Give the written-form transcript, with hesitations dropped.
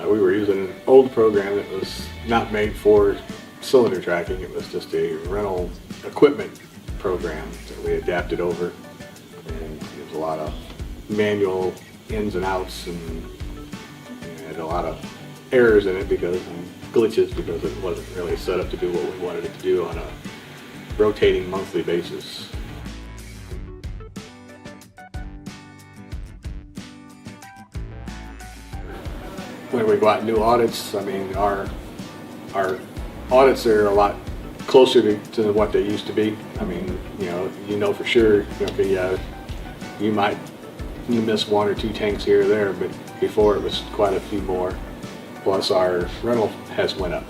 We were using an old program that was not made for cylinder tracking. It was just a rental equipment program that we adapted over, and there was a lot of manual ins and outs, and had a lot of errors in it because glitches because it wasn't really set up to do what we wanted it to do on a rotating monthly basis. When we go out and do audits, I mean, our audits are a lot closer to what they used to be. I mean, you know for sure, okay, you miss 1 or 2 tanks here or there, but before it was quite a few more. Plus our rental has went up.